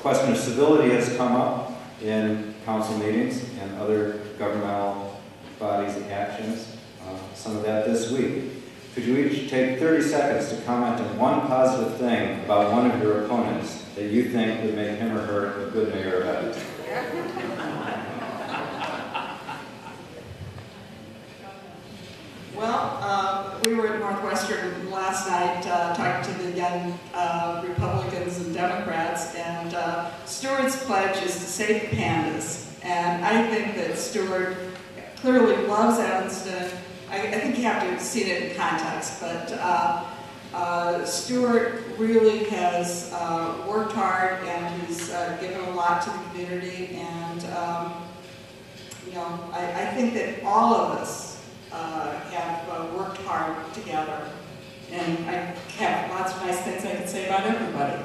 question of civility has come up in council meetings and other governmental bodies' actions. Some of that this week. Could you each take 30 seconds to comment on one positive thing about one of your opponents that you think would make him or her a good mayor of Evanston? Well, we were at Northwestern last night talking to the young Republicans and Democrats, and Stuart's pledge is to save the pandas. And I think that Stuart clearly loves Evanston. I think you have to have seen it in context, but Stuart really has worked hard, and he's given a lot to the community, and you know, I think that all of us have worked hard together, and I have lots of nice things I can say about everybody.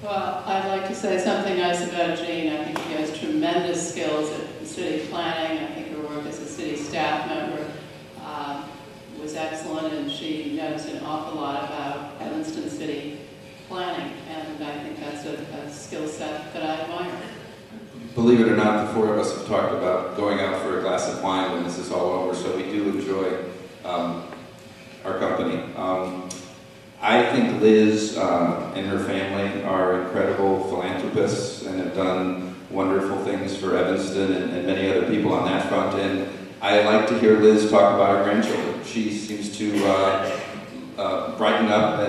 Well, I'd like to say something nice about Jeanne. I think she has tremendous skills at city planning. I think her work as a city staff member was excellent, and she knows an awful lot about Evanston city planning, and I think that's a skill set that I admire. Believe it or not, the four of us have talked about going out for a glass of wine when this is all over, so we do enjoy our company. I think Liz and her family are incredible philanthropists and have done wonderful things for Evanston and many other people on that front. And I like to hear Liz talk about her grandchildren. She seems to brighten up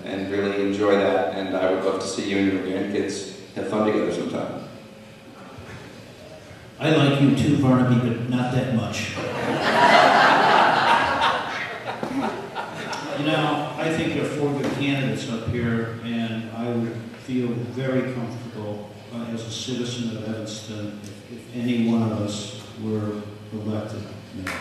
and really enjoy that. And I would love to see you and your grandkids have fun together sometime. I like you too, Barnaby, but not that much. You know, I think there are four good candidates up here, and I would feel very comfortable as a citizen of Evanston if any one of us were elected mayor.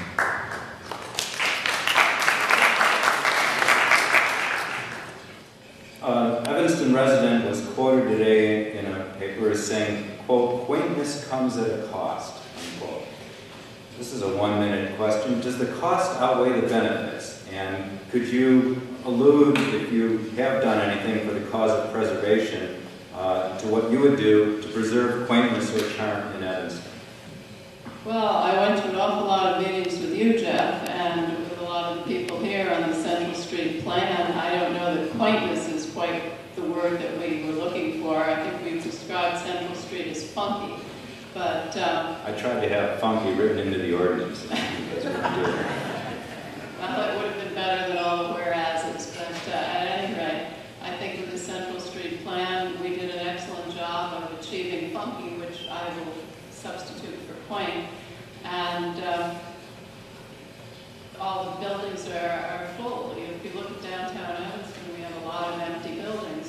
Evanston resident was quoted today in a paper as saying, quote, "Quaintness comes at a cost," unquote. This is a one-minute question. Does the cost outweigh the benefits? And could you allude, if you have done anything for the cause of preservation, to what you would do to preserve quaintness or charm in Evanston? Well, I went to an awful lot of meetings with you, Jeff, and with a lot of the people here on the Central Street plan. I don't know that quaintness is quite the word that we were looking for. I think we've described Central Street as funky, but I tried to have funky written into the ordinance. Well, it would have been better than all the whereases, but at any rate, I think with the Central Street plan, we did an excellent job of achieving funky, which I will substitute for quaint, and all the buildings are full. If you look at downtown Evanston, we have a lot of empty buildings,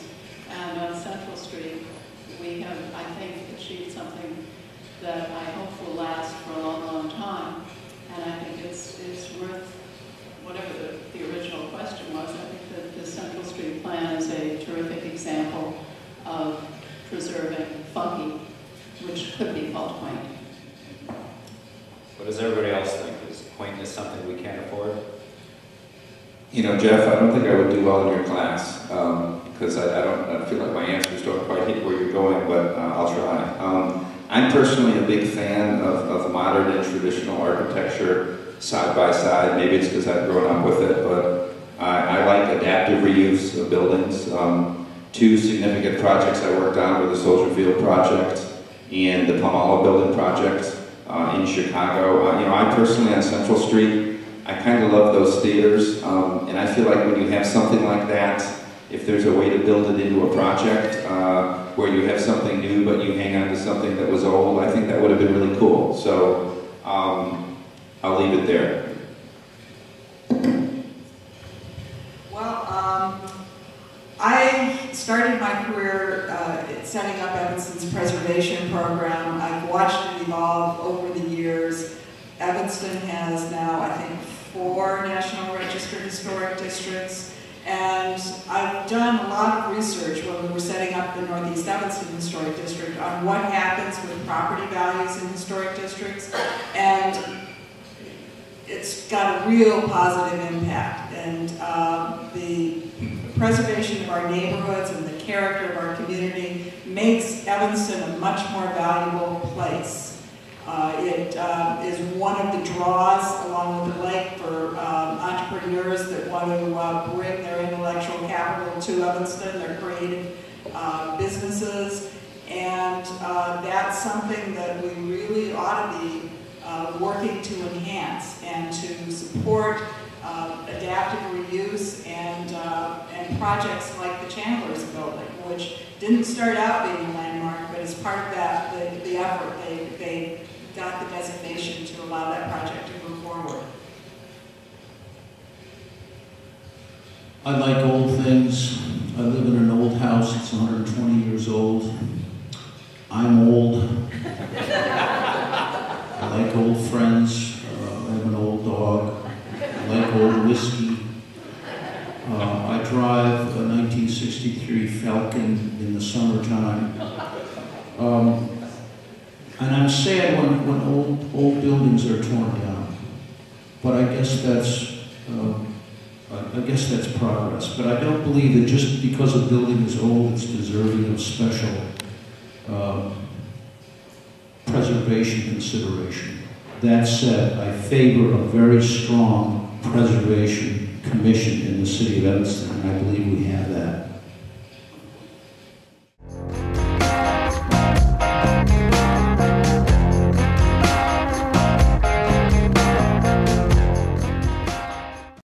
and on Central Street, we have, I think, achieved something that I hope will last for a long, long time, and I think it's worth whatever the original question was. I think that the Central Street plan is a terrific example of preserving funky, which could be called quaint. What does everybody else think? Is quaintness something we can't afford? You know, Jeff, I don't think I would do well in your class because I feel like my answers don't quite hit where you're going, but I'll try. I'm personally a big fan of modern and traditional architecture side by side. Maybe it's because I've grown up with it, but I like adaptive reuse of buildings. Two significant projects I worked on were the Soldier Field project and the Palmalo building project in Chicago. You know, I personally on Central Street, I kind of love those theaters, and I feel like when you have something like that, if there's a way to build it into a project where you have something new but you hang on to something that was old, I think that would have been really cool. So I'll leave it there. Well, I started my career setting up Evanston's preservation program. I've watched it evolve over the years. Evanston has now, I think, 4 National Register Historic Districts, and I've done a lot of research when we were setting up the Northeast Evanston Historic District on what happens with property values in historic districts, and it's got a real positive impact. And the preservation of our neighborhoods and the character of our community makes Evanston a much more valuable place. It is one of the draws along with the lake for entrepreneurs that want to bring their intellectual capital to Evanston, their creative businesses, and that's something that we really ought to be working to enhance and to support adaptive reuse and projects like the Chandler's Building, which didn't start out being a landmark, but as part of that, the effort, they got the designation to allow that project to move forward. I like old things. I live in an old house. It's 120 years old. I'm old. I like old friends. I have an old dog. I like old whiskey. I drive a 1963 Falcon in the summertime. And I'm sad when old buildings are torn down. But I guess that's progress. But I don't believe that just because a building is old, it's deserving of special preservation consideration. That said, I favor a very strong preservation commission in the city of Evanston, and I believe we have that.